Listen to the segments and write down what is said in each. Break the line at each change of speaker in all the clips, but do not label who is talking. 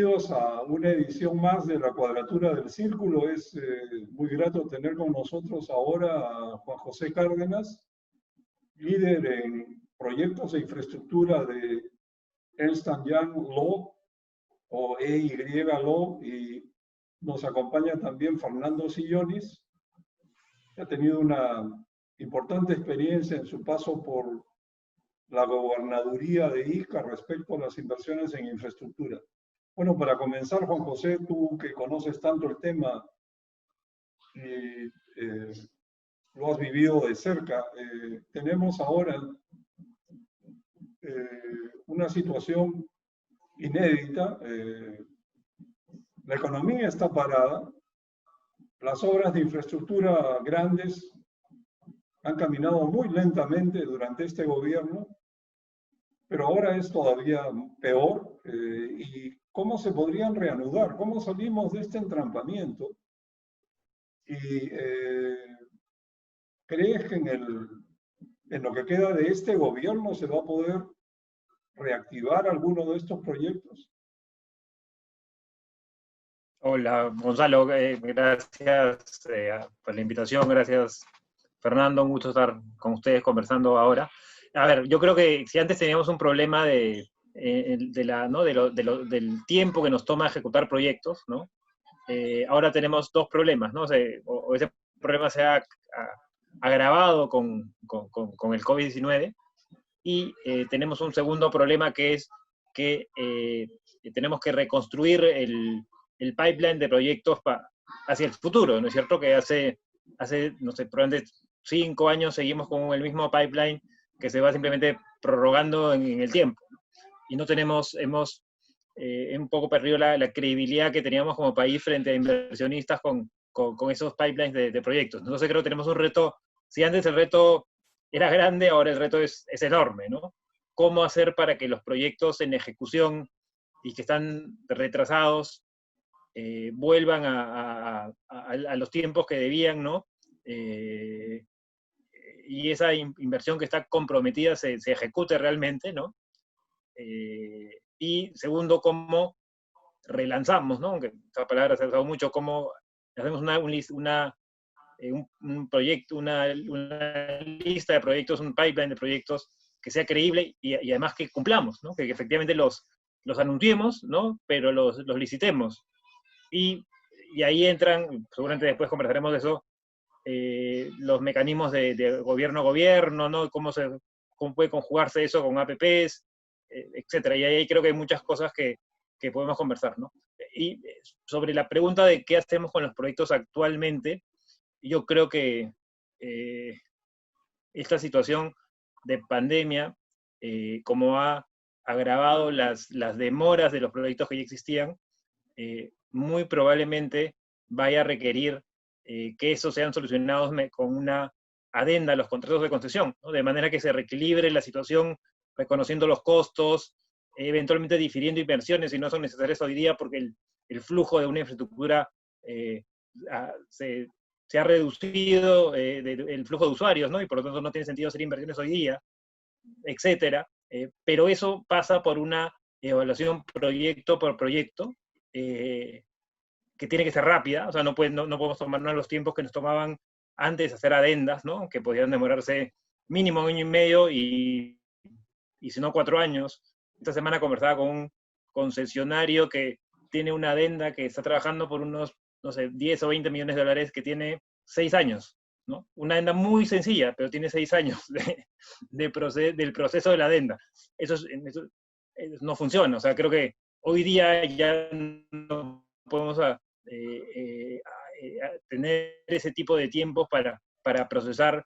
Bienvenidos a una edición más de La Cuadratura del Círculo. Es muy grato tener con nosotros ahora a Juan José Cárdenas, líder en proyectos de infraestructura de Ernst Young Law o EY Law, y nos acompaña también Fernando Sillonis, que ha tenido una importante experiencia en su paso por la gobernaduría de Ica respecto a las inversiones en infraestructura. Bueno, para comenzar, Juan José, tú que conoces tanto el tema y lo has vivido de cerca, tenemos ahora una situación inédita. La economía está parada, las obras de infraestructura grandes han caminado muy lentamente durante este gobierno, pero ahora es todavía peor. ¿Y cómo se podrían reanudar? ¿Cómo salimos de este entrampamiento? ¿Y crees que en lo que queda de este gobierno se va a poder reactivar alguno de estos proyectos?
Hola, Gonzalo, gracias por la invitación, gracias Fernando, un gusto estar con ustedes conversando ahora. A ver, yo creo que si antes teníamos un problema ¿no? del tiempo que nos toma ejecutar proyectos, ¿no? Ahora tenemos dos problemas, ¿no? O ese problema se ha agravado con el COVID-19, y tenemos un segundo problema, que es que tenemos que reconstruir el pipeline de proyectos hacia el futuro, ¿no es cierto? Que hace no sé, probablemente 5 años seguimos con el mismo pipeline que se va simplemente prorrogando en el tiempo. Y no hemos un poco perdido la credibilidad que teníamos como país frente a inversionistas con esos pipelines de proyectos. Entonces creo que tenemos un reto. Si antes el reto era grande, ahora el reto es enorme, ¿no? ¿Cómo hacer para que los proyectos en ejecución y que están retrasados vuelvan a los tiempos que debían, ¿no? Y esa inversión que está comprometida se ejecute realmente, ¿no? Y segundo, cómo relanzamos, ¿no? Aunque esa palabra se ha usado mucho, cómo hacemos un proyecto, una lista de proyectos, un pipeline de proyectos que sea creíble y además que cumplamos, ¿no? Que efectivamente los anunciemos, ¿no? Pero los licitemos. Y ahí entran, seguramente después conversaremos de eso, los mecanismos de gobierno a gobierno, ¿no? Cómo puede conjugarse eso con APPs, etcétera. Y ahí creo que hay muchas cosas que podemos conversar, ¿no? Y sobre la pregunta de qué hacemos con los proyectos actualmente, yo creo que esta situación de pandemia, como ha agravado las demoras de los proyectos que ya existían, muy probablemente vaya a requerir que esos sean solucionados con una adenda a los contratos de concesión, ¿no? De manera que se reequilibre la situación, reconociendo los costos, eventualmente difiriendo inversiones si no son necesarias hoy día, porque el flujo de una infraestructura se ha reducido, el flujo de usuarios, ¿no? Y por lo tanto no tiene sentido hacer inversiones hoy día, etcétera. Pero eso pasa por una evaluación proyecto por proyecto, que tiene que ser rápida. O sea, no podemos tomarnos los tiempos que nos tomaban antes hacer adendas, ¿no? Que podían demorarse mínimo 1 año y medio y si no 4 años. Esta semana conversaba con un concesionario que tiene una adenda que está trabajando por unos, no sé, 10 o 20 millones de dólares, que tiene 6 años, ¿no? Una adenda muy sencilla, pero tiene 6 años del proceso de la adenda. Eso no funciona. O sea, creo que hoy día ya no podemos tener ese tipo de tiempos para procesar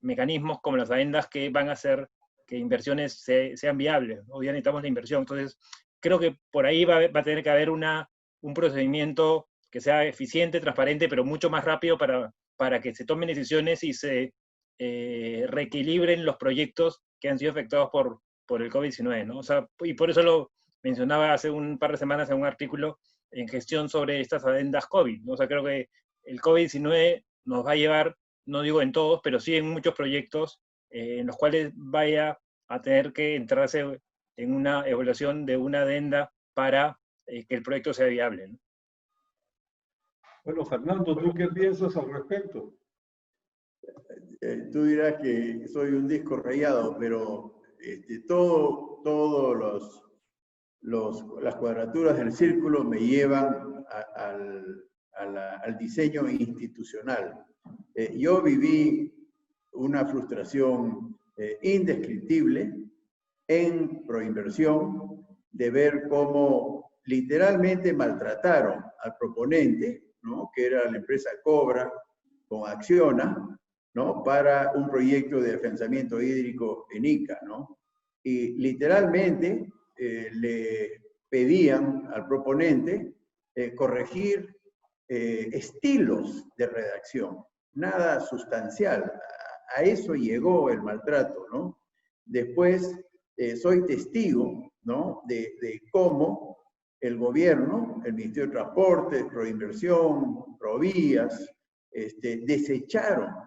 mecanismos como las adendas que van a hacer que inversiones sean viables. Hoy día necesitamos la inversión. Entonces, creo que por ahí va a tener que haber un procedimiento que sea eficiente, transparente, pero mucho más rápido para que se tomen decisiones y se reequilibren los proyectos que han sido afectados por el COVID-19, ¿no? O sea, y por eso lo mencionaba hace un par de semanas en un artículo en gestión sobre estas adendas COVID, ¿no? O sea, creo que el COVID-19 nos va a llevar, no digo en todos, pero sí en muchos proyectos en los cuales vaya a tener que entrarse en una evaluación de una adenda para que el proyecto sea viable, ¿no?
Bueno, Fernando, ¿tú qué piensas al respecto?
Tú dirás que soy un disco rayado, pero todos las cuadraturas del círculo me llevan al diseño institucional. Yo viví una frustración indescriptible en Proinversión de ver cómo literalmente maltrataron al proponente, ¿no?, que era la empresa Cobra con Acciona, ¿no?, para un proyecto de afianzamiento hídrico en Ica, ¿no? Y literalmente le pedían al proponente corregir estilos de redacción, nada sustancial. A eso llegó el maltrato, ¿no? Después, soy testigo, ¿no?, de cómo el gobierno, el Ministerio de Transporte, Proinversión, Provías,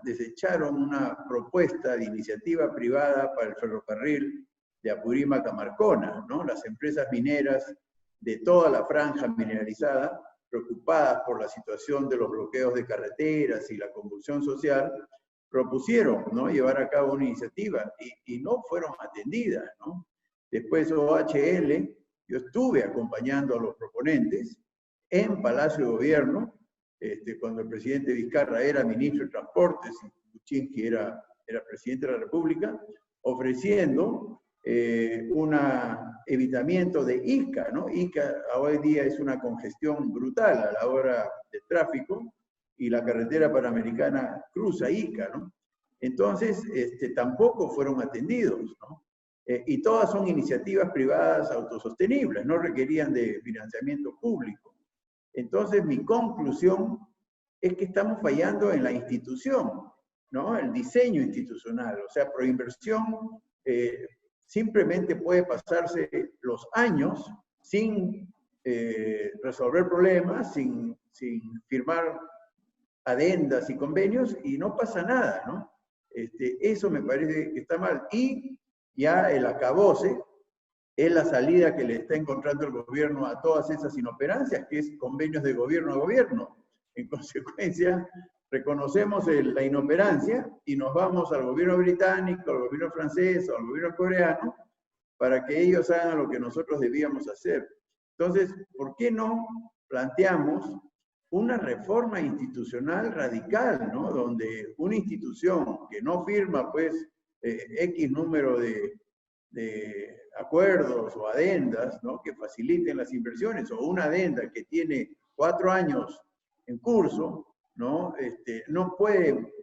desecharon una propuesta de iniciativa privada para el ferrocarril de Apurímac a Marcona, ¿no? Las empresas mineras de toda la franja mineralizada, preocupadas por la situación de los bloqueos de carreteras y la convulsión social, propusieron, ¿no?, llevar a cabo una iniciativa y no fueron atendidas, ¿no? Después OHL, yo estuve acompañando a los proponentes en Palacio de Gobierno, cuando el presidente Vizcarra era ministro de Transportes y Kuczynski era presidente de la República, ofreciendo un evitamiento de Ica, ¿no? Ica hoy día es una congestión brutal a la hora del tráfico y la carretera panamericana cruza Ica, ¿no? Entonces, tampoco fueron atendidos, ¿no? Y todas son iniciativas privadas autosostenibles, no requerían de financiamiento público. Entonces, mi conclusión es que estamos fallando en la institución, ¿no? El diseño institucional. O sea, Proinversión simplemente puede pasarse los años sin resolver problemas, sin firmar adendas y convenios, y no pasa nada, ¿no? Eso me parece que está mal. Y ya el acabose es la salida que le está encontrando el gobierno a todas esas inoperancias, que es convenios de gobierno a gobierno. En consecuencia, reconocemos la inoperancia y nos vamos al gobierno británico, al gobierno francés o al gobierno coreano para que ellos hagan lo que nosotros debíamos hacer. Entonces, ¿por qué no planteamos una reforma institucional radical, ¿no?, donde una institución que no firma, pues, X número de acuerdos o adendas, ¿no?, que faciliten las inversiones, o una adenda que tiene 4 años en curso, ¿no?, no puede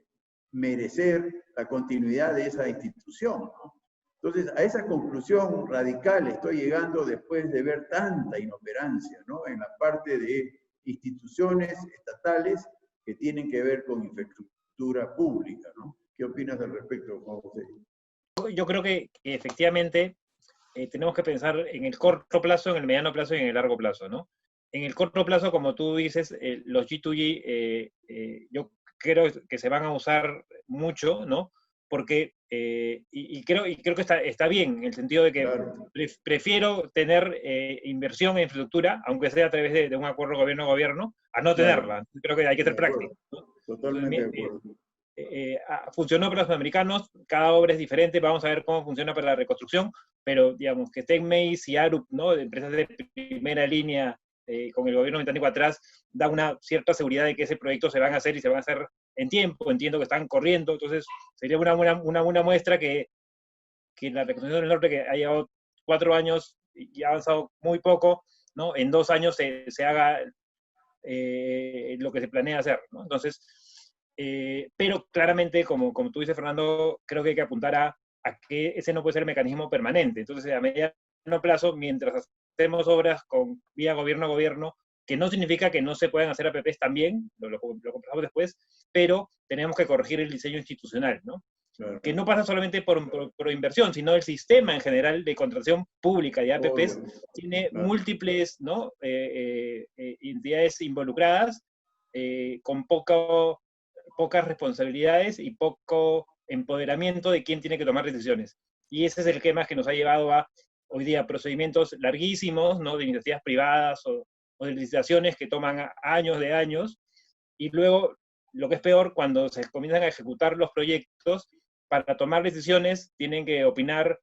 merecer la continuidad de esa institución, ¿no? Entonces, a esa conclusión radical estoy llegando después de ver tanta inoperancia, ¿no?, en la parte de instituciones estatales que tienen que ver con infraestructura pública, ¿no? ¿Qué opinas al respecto, Juan José?
Yo creo que efectivamente tenemos que pensar en el corto plazo, en el mediano plazo y en el largo plazo, ¿no? En el corto plazo, como tú dices, los G2G yo creo que se van a usar mucho, ¿no? Porque, y creo que está bien, en el sentido de que
Claro.
prefiero tener inversión en infraestructura, aunque sea a través de un acuerdo gobierno-gobierno, a no
Claro.
tenerla. Creo que hay que ser práctico, ¿no?
Totalmente
Entonces,
de acuerdo.
funcionó para los sudamericanos, cada obra es diferente, vamos a ver cómo funciona para la reconstrucción, pero digamos que Tenmeis y Arup, ¿no?, de empresas de primera línea con el gobierno británico atrás, da una cierta seguridad de que ese proyecto se van a hacer y se van a hacer en tiempo, entiendo que están corriendo, entonces sería una buena muestra que la reconstrucción del norte, que ha llevado 4 años y ha avanzado muy poco, ¿no?, en 2 años se haga lo que se planea hacer, ¿no? Entonces, pero claramente, como tú dices, Fernando, creo que hay que apuntar a que ese no puede ser el mecanismo permanente. Entonces, a mediano plazo, mientras hacemos obras con vía gobierno a gobierno, que no significa que no se puedan hacer APPs también, lo conversamos después, pero tenemos que corregir el diseño institucional, ¿no?
Claro.
Que no pasa solamente por inversión, sino el sistema en general de contratación pública de APPs tiene múltiples, ¿no?, entidades involucradas con pocas responsabilidades y poco empoderamiento de quién tiene que tomar decisiones. Y ese es el tema que nos ha llevado a hoy día procedimientos larguísimos, ¿no? De iniciativas privadas o de licitaciones que toman años de años, y luego, lo que es peor, cuando se comienzan a ejecutar los proyectos, para tomar decisiones tienen que opinar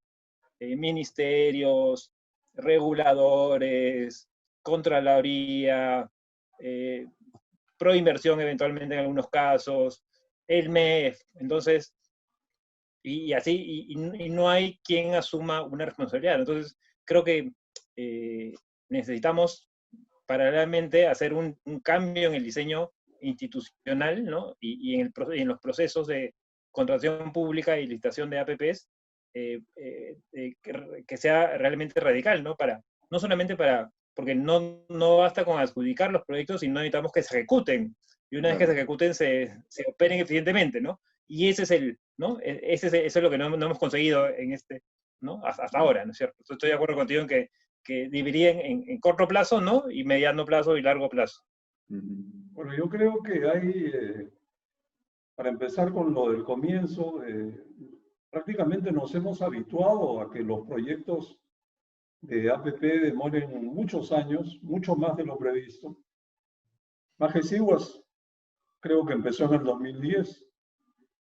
ministerios, reguladores, Contraloría, Proinversión eventualmente en algunos casos, el MEF, entonces, y así, y no hay quien asuma una responsabilidad. Entonces, creo que necesitamos paralelamente hacer un cambio en el diseño institucional, ¿no? Y en los procesos de contratación pública y licitación de APPs, que sea realmente radical, ¿no? No solamente porque no basta con adjudicar los proyectos, sino necesitamos que se ejecuten. Y una vez que se ejecuten, se operen eficientemente, ¿no? Y ese es ¿no? Eso es lo que no hemos conseguido ¿no? Hasta ahora, ¿no es cierto? Estoy de acuerdo contigo en que dividirían en corto plazo, ¿no? Y mediano plazo y largo plazo.
Bueno, yo creo que hay, para empezar con lo del comienzo, prácticamente nos hemos habituado a que los proyectos de APP demoren muchos años, mucho más de lo previsto. Majesiguas creo que empezó en el 2010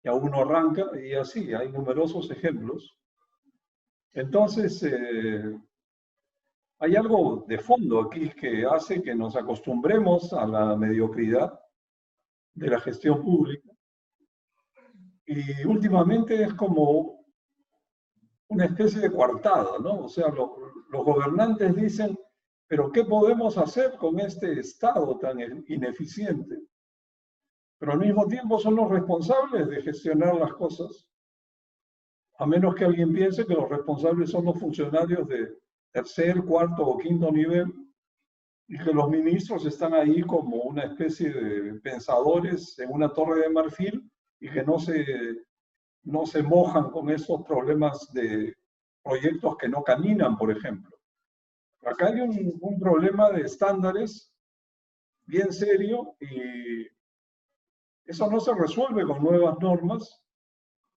y aún no arranca, y así, hay numerosos ejemplos. Entonces, hay algo de fondo aquí que hace que nos acostumbremos a la mediocridad de la gestión pública. Y últimamente es como una especie de coartada, ¿no? O sea, los gobernantes dicen, pero ¿qué podemos hacer con este Estado tan ineficiente? Pero al mismo tiempo son los responsables de gestionar las cosas, a menos que alguien piense que los responsables son los funcionarios de tercer, cuarto o quinto nivel, y que los ministros están ahí como una especie de pensadores en una torre de marfil y que no se mojan con esos problemas de proyectos que no caminan, por ejemplo. Acá hay un problema de estándares bien serio y eso no se resuelve con nuevas normas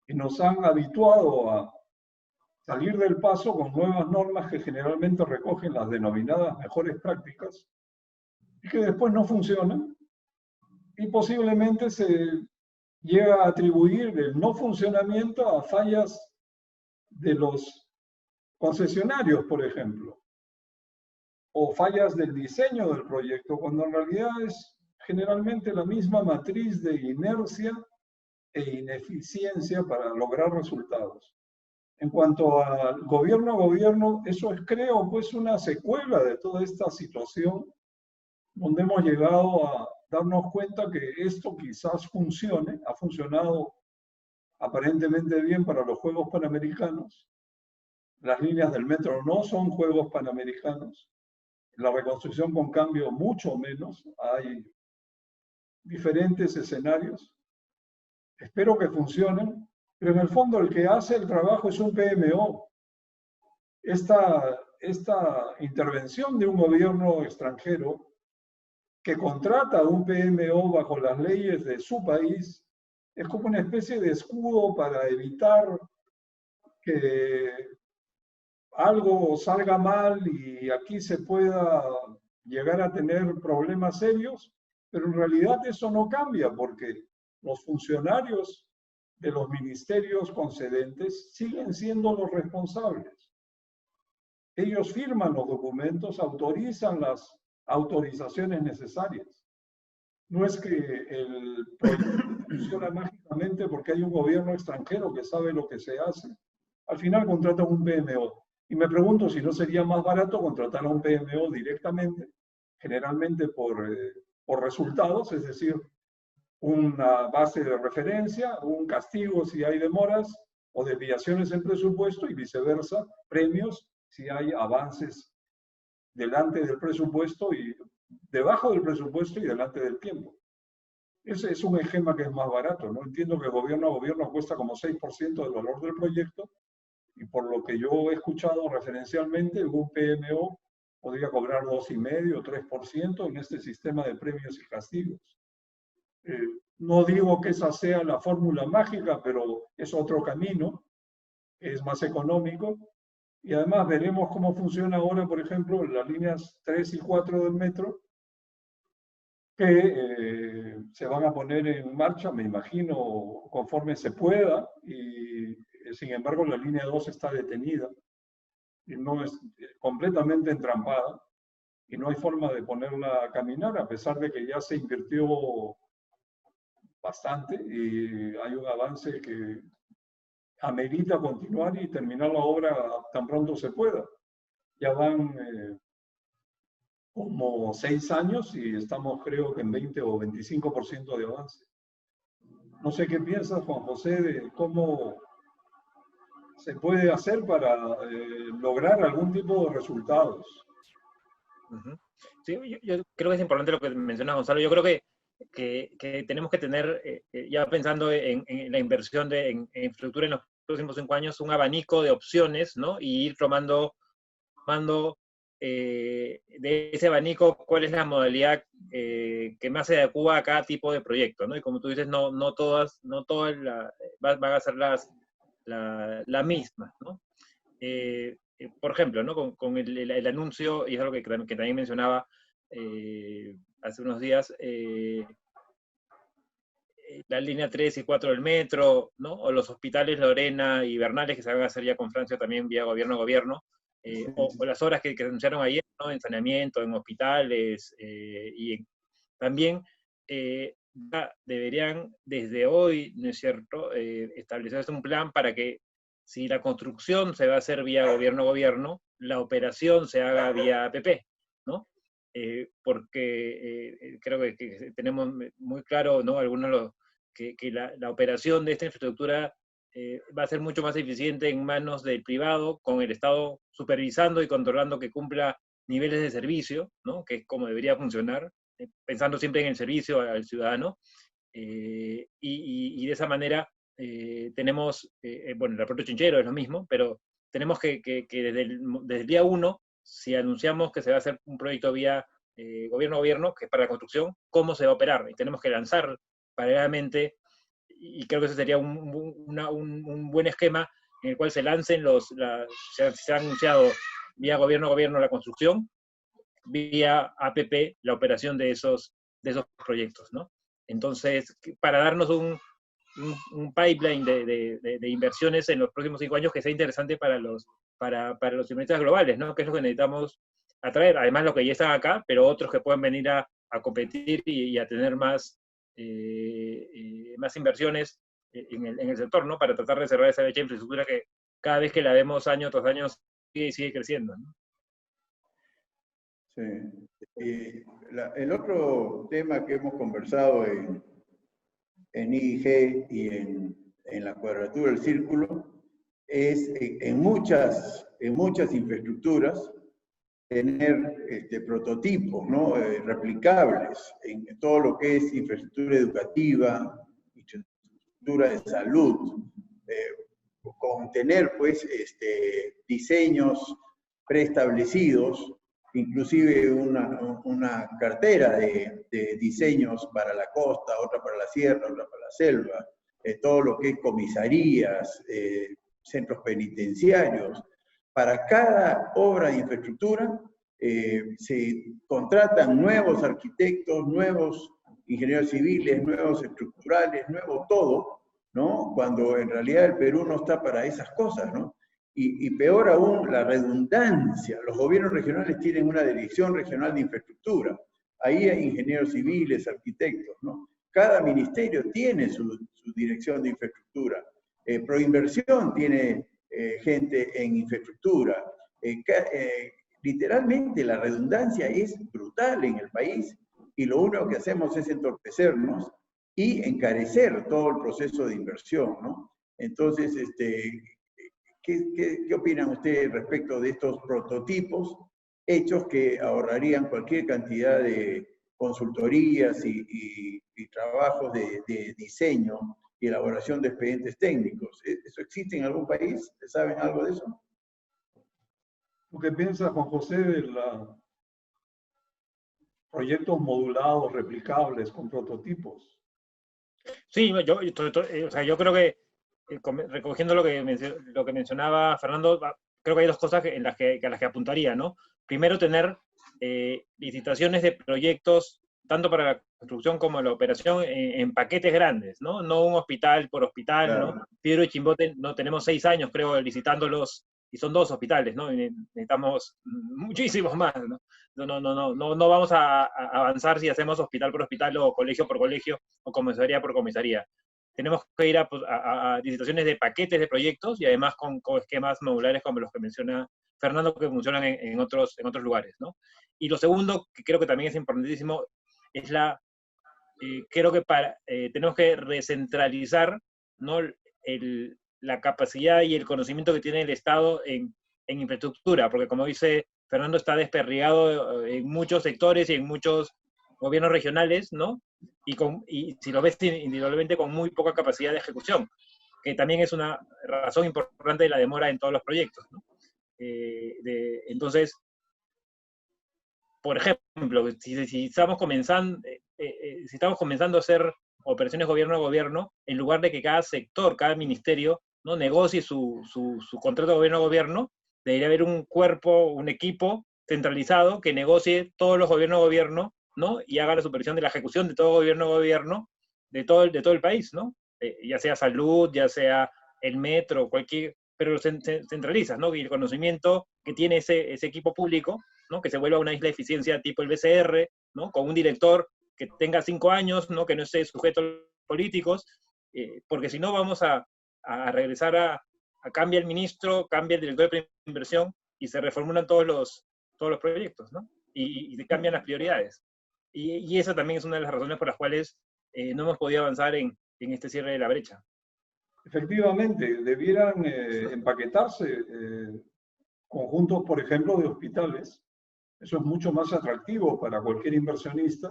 y nos han habituado a salir del paso con nuevas normas que generalmente recogen las denominadas mejores prácticas y que después no funcionan y posiblemente se llega a atribuir el no funcionamiento a fallas de los concesionarios, por ejemplo, o fallas del diseño del proyecto, cuando en realidad es generalmente la misma matriz de inercia e ineficiencia para lograr resultados. En cuanto al gobierno a gobierno, eso es, creo, pues una secuela de toda esta situación, donde hemos llegado a darnos cuenta que esto quizás funcione, ha funcionado aparentemente bien para los Juegos Panamericanos. Las líneas del metro no son Juegos Panamericanos. La reconstrucción con cambio mucho menos. Hay diferentes escenarios. Espero que funcionen, pero en el fondo el que hace el trabajo es un PMO. Esta intervención de un gobierno extranjero que contrata a un PMO bajo las leyes de su país es como una especie de escudo para evitar que algo salga mal y aquí se pueda llegar a tener problemas serios, pero en realidad eso no cambia porque los funcionarios de los ministerios concedentes siguen siendo los responsables. Ellos firman los documentos, autorizan las autorizaciones necesarias. No es que el proyecto funciona mágicamente porque hay un gobierno extranjero que sabe lo que se hace. Al final contratan un PMO. Y me pregunto si no sería más barato contratar a un PMO directamente, generalmente por resultados, es decir, una base de referencia, un castigo si hay demoras o desviaciones en presupuesto y viceversa, premios si hay avances delante del presupuesto y debajo del presupuesto y delante del tiempo. Ese es un esquema que es más barato, ¿no? Entiendo que gobierno a gobierno cuesta como 6% del valor del proyecto y por lo que yo he escuchado referencialmente, un PMO podría cobrar 2,5% o 3% en este sistema de premios y castigos. No digo que esa sea la fórmula mágica, pero es otro camino, es más económico Y además veremos cómo funciona ahora, por ejemplo, las líneas 3 y 4 del metro, que se van a poner en marcha, me imagino, conforme se pueda, y sin embargo la línea 2 está detenida, y no es completamente entrampada, y no hay forma de ponerla a caminar, a pesar de que ya se invirtió bastante, y hay un avance que amerita continuar y terminar la obra tan pronto se pueda. Ya van como 6 años y estamos creo que en 20 o 25% de avance. No sé qué piensas, Juan José, de cómo se puede hacer para lograr algún tipo de resultados.
Sí, yo creo que es importante lo que menciona Gonzalo. Yo creo que tenemos que tener, ya pensando en la inversión en infraestructura en los próximos 5 años, un abanico de opciones, ¿no? Y ir tomando de ese abanico cuál es la modalidad que más se adecua a cada tipo de proyecto, ¿no? Y como tú dices, no todas van a ser la misma, ¿no? Por ejemplo, ¿no? Con el anuncio, y es algo que también mencionaba hace unos días, la línea 3 y 4 del metro, ¿no? O los hospitales Lorena y Bernales, que se van a hacer ya con Francia también vía gobierno a gobierno, o las obras que anunciaron ayer, ¿no? En saneamiento, en hospitales, también deberían desde hoy, ¿no es cierto?, establecerse un plan para que si la construcción se va a hacer vía gobierno a gobierno, la operación se haga vía APP, ¿no? Porque creo que tenemos muy claro, ¿no? Algunos que la operación de esta infraestructura va a ser mucho más eficiente en manos del privado, con el Estado supervisando y controlando que cumpla niveles de servicio, ¿no? Que es como debería funcionar, pensando siempre en el servicio al ciudadano, y de esa manera tenemos, bueno, el aeropuerto Chinchero es lo mismo, pero tenemos que desde el día 1, si anunciamos que se va a hacer un proyecto vía gobierno a gobierno, que es para la construcción, cómo se va a operar, y tenemos que lanzar paralelamente, y creo que ese sería un buen esquema en el cual se lancen se ha anunciado vía gobierno a gobierno la construcción, vía APP la operación de esos proyectos, ¿no? Entonces, para darnos un pipeline de inversiones en los próximos 5 años que sea interesante para los inversionistas globales, ¿no? Que es lo que necesitamos atraer, además los que ya están acá, pero otros que puedan venir a competir y a tener más inversiones en el sector, ¿no? Para tratar de cerrar esa brecha de infraestructura que cada vez que la vemos año tras año sigue creciendo, ¿no?
Sí. El otro tema que hemos conversado en IIG y en la cuadratura del círculo es en muchas infraestructuras tener prototipos, ¿no? Replicables en todo lo que es infraestructura educativa, infraestructura de salud, con tener pues diseños preestablecidos, inclusive una cartera de diseños para la costa, otra para la sierra, otra para la selva, todo lo que es comisarías, centros penitenciarios. Para cada obra de infraestructura se contratan nuevos arquitectos, nuevos ingenieros civiles, nuevos estructurales, nuevo todo, ¿no? Cuando en realidad el Perú no está para esas cosas, ¿no? Y peor aún, la redundancia. Los gobiernos regionales tienen una dirección regional de infraestructura. Ahí hay ingenieros civiles, arquitectos, ¿no? Cada ministerio tiene su dirección de infraestructura. Proinversión tiene gente en infraestructura. Literalmente la redundancia es brutal en el país y lo único que hacemos es entorpecernos y encarecer todo el proceso de inversión, ¿no? Entonces, ¿qué opinan ustedes respecto de estos prototipos hechos que ahorrarían cualquier cantidad de consultorías y trabajos de diseño y elaboración de expedientes técnicos? ¿Eso existe en algún país? ¿Saben algo de eso?
¿Tú qué piensas, Juan José, de los proyectos modulados, replicables, con prototipos?
Sí, yo creo que recogiendo lo que mencionaba Fernando, creo que hay dos cosas a las que apuntaría, ¿no? Primero, tener licitaciones de proyectos, tanto para la construcción como la operación, en paquetes grandes, ¿no? No un hospital por hospital, claro, ¿no? Piedro y Chimbote, no, tenemos 6 años, creo, licitándolos, y son 2 hospitales, ¿no? Y necesitamos muchísimos más, ¿no? No vamos a avanzar si hacemos hospital por hospital o colegio por colegio o comisaría por comisaría. Tenemos que ir a licitaciones de paquetes de proyectos y además con esquemas modulares como los que menciona Fernando, que funcionan en otros lugares, ¿no? Y lo segundo, que creo que también es importantísimo, es creo que tenemos que recentralizar, ¿no? La capacidad y el conocimiento que tiene el Estado en infraestructura, porque como dice Fernando, está desperdigado en muchos sectores y en muchos gobiernos regionales, ¿no? Y si lo ves individualmente, con muy poca capacidad de ejecución, que también es una razón importante de la demora en todos los proyectos, ¿no? Entonces, por ejemplo, si estamos comenzando a hacer operaciones gobierno a gobierno, en lugar de que cada sector, cada ministerio, ¿no?, negocie su contrato de gobierno a gobierno, debería haber un cuerpo, un equipo centralizado que negocie todos los gobiernos a gobierno, ¿no? Y haga la supervisión de la ejecución de todo gobierno a gobierno de todo el país, ¿no? Ya sea salud, ya sea el metro, pero lo centralizas, ¿no? Y el conocimiento que tiene ese equipo público, ¿no? Que se vuelva una isla de eficiencia tipo el BCR, ¿no? Con un director que tenga 5 años, ¿no? Que no esté sujeto a los políticos, porque si no vamos a regresar a cambia el ministro, cambia el director de inversión y se reformulan todos los proyectos, ¿no? Y cambian las prioridades. Y esa también es una de las razones por las cuales no hemos podido avanzar en este cierre de la brecha.
Efectivamente, debieran empaquetarse conjuntos, por ejemplo, de hospitales. Eso es mucho más atractivo para cualquier inversionista.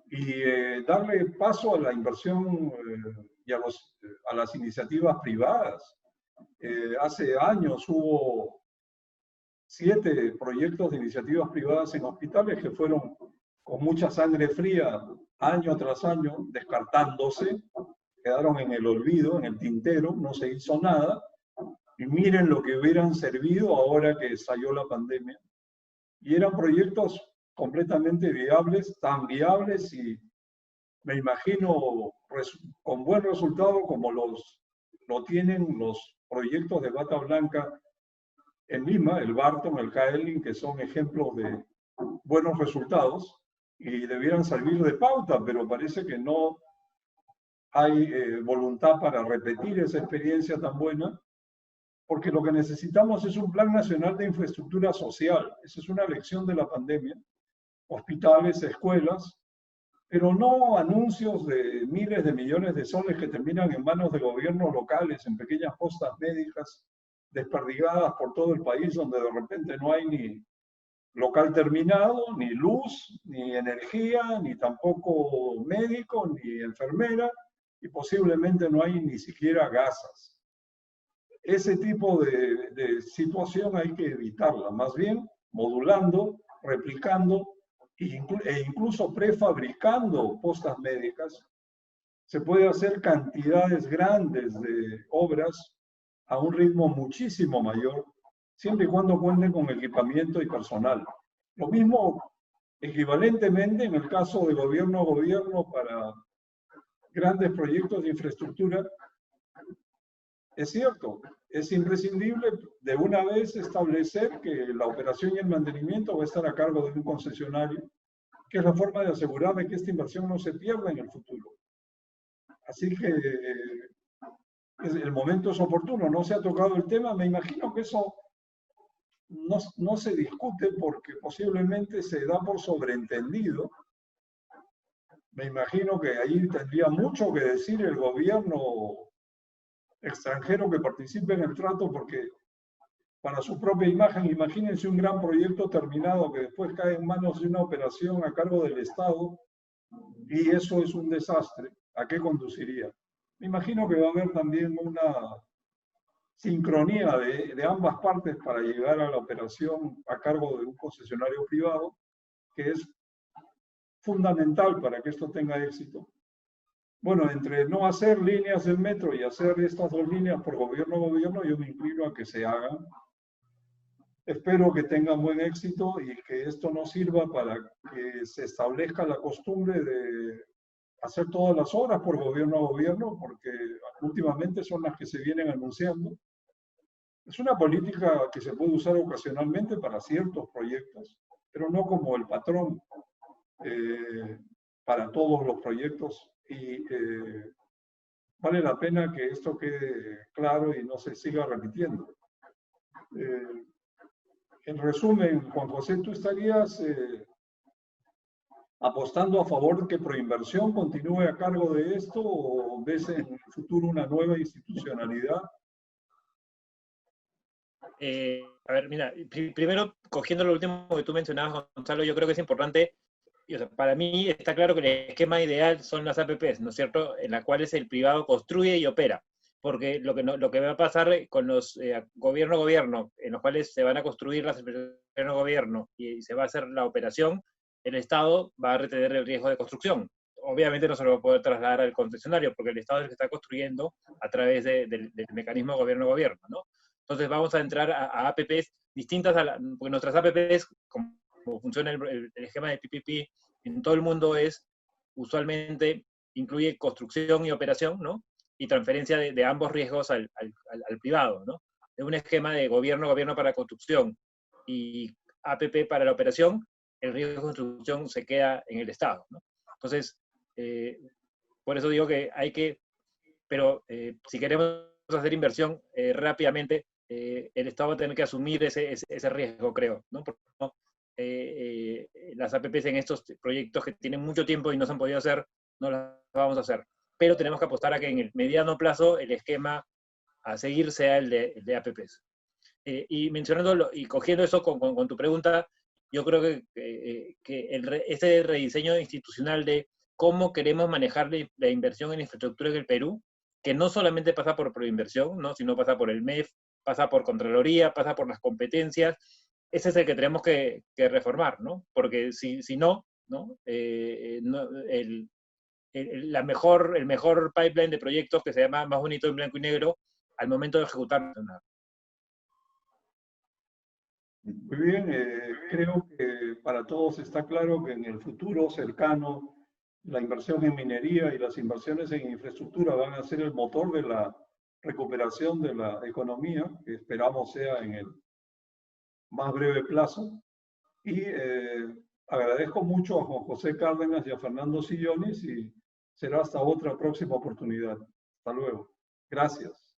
Y darle paso a la inversión y a las iniciativas privadas. Hace años hubo 7 proyectos de iniciativas privadas en hospitales que fueron con mucha sangre fría, año tras año, descartándose, quedaron en el olvido, en el tintero, no se hizo nada, y miren lo que hubieran servido ahora que estalló la pandemia. Y eran proyectos completamente viables, tan viables y me imagino con buen resultado como lo tienen los proyectos de bata blanca en Lima, el Barton, el Kaelin, que son ejemplos de buenos resultados y debieran servir de pauta, pero parece que no hay voluntad para repetir esa experiencia tan buena, porque lo que necesitamos es un plan nacional de infraestructura social. Esa es una lección de la pandemia. Hospitales, escuelas, pero no anuncios de miles de millones de soles que terminan en manos de gobiernos locales, en pequeñas postas médicas desperdigadas por todo el país, donde de repente no hay ni local terminado, ni luz, ni energía, ni tampoco médico, ni enfermera, y posiblemente no hay ni siquiera gasas. Ese tipo de situación hay que evitarla, más bien modulando, replicando e incluso prefabricando postas médicas. Se puede hacer cantidades grandes de obras a un ritmo muchísimo mayor, siempre y cuando cuenten con equipamiento y personal. Lo mismo equivalentemente en el caso de gobierno a gobierno para grandes proyectos de infraestructura. Es cierto, es imprescindible de una vez establecer que la operación y el mantenimiento va a estar a cargo de un concesionario, que es la forma de asegurar de que esta inversión no se pierda en el futuro. Así que el momento es oportuno, no se ha tocado el tema, me imagino que eso no se discute porque posiblemente se da por sobreentendido. Me imagino que ahí tendría mucho que decir el gobierno extranjero que participe en el trato, porque para su propia imagen, imagínense un gran proyecto terminado que después cae en manos de una operación a cargo del Estado y eso es un desastre. ¿A qué conduciría? Me imagino que va a haber también una sincronía de ambas partes para llegar a la operación a cargo de un concesionario privado, que es fundamental para que esto tenga éxito. Bueno, entre no hacer líneas del metro y hacer estas 2 líneas por gobierno a gobierno, yo me inclino a que se hagan Espero que tengan buen éxito y que esto nos sirva para que se establezca la costumbre de hacer todas las obras por gobierno a gobierno, porque últimamente son las que se vienen anunciando. Es una política que se puede usar ocasionalmente para ciertos proyectos, pero no como el patrón para todos los proyectos. Y vale la pena que esto quede claro y no se siga repitiendo. En resumen, Juan José, ¿tú estarías apostando a favor de que Proinversión continúe a cargo de esto o ves en el futuro una nueva institucionalidad?
A ver, mira, primero, cogiendo lo último que tú mencionabas, Gonzalo, yo creo que es importante, o sea, para mí está claro que el esquema ideal son las APPs, ¿no es cierto?, en las cuales el privado construye y opera, porque lo que va a pasar con los gobierno, en los cuales se van a construir las empresas de gobierno y se va a hacer la operación, el Estado va a retener el riesgo de construcción. Obviamente no se lo va a poder trasladar al concesionario, porque el Estado es el que está construyendo a través del mecanismo gobierno-gobierno, ¿no? Entonces vamos a entrar a APPs distintas, porque nuestras APPs, como funciona el esquema de PPP en todo el mundo, es usualmente incluye construcción y operación, ¿no? Y transferencia de ambos riesgos al privado, ¿no? Es un esquema de gobierno para construcción y APP para la operación, el riesgo de construcción se queda en el Estado, ¿no? Entonces, por eso digo que hay que, pero si queremos hacer inversión rápidamente, el Estado va a tener que asumir ese riesgo, creo, ¿no? Porque no, las APPs en estos proyectos que tienen mucho tiempo y no se han podido hacer, no las vamos a hacer. Pero tenemos que apostar a que en el mediano plazo el esquema a seguir sea el de APPs. Y mencionándolo y cogiendo eso con tu pregunta, yo creo que este rediseño institucional de cómo queremos manejar la inversión en infraestructura en el Perú, que no solamente pasa por Proinversión, ¿no?, sino pasa por el MEF, pasa por Contraloría, pasa por las competencias, ese es el que tenemos que reformar, ¿no? Porque si no, ¿no? El mejor pipeline de proyectos, que se llama Más Bonito en Blanco y Negro, al momento de ejecutar.
Muy bien, creo que para todos está claro que en el futuro cercano la inversión en minería y las inversiones en infraestructura van a ser el motor de la recuperación de la economía, que esperamos sea en el más breve plazo. Y agradezco mucho a Juan José Cárdenas y a Fernando Sillones y será hasta otra próxima oportunidad. Hasta luego. Gracias.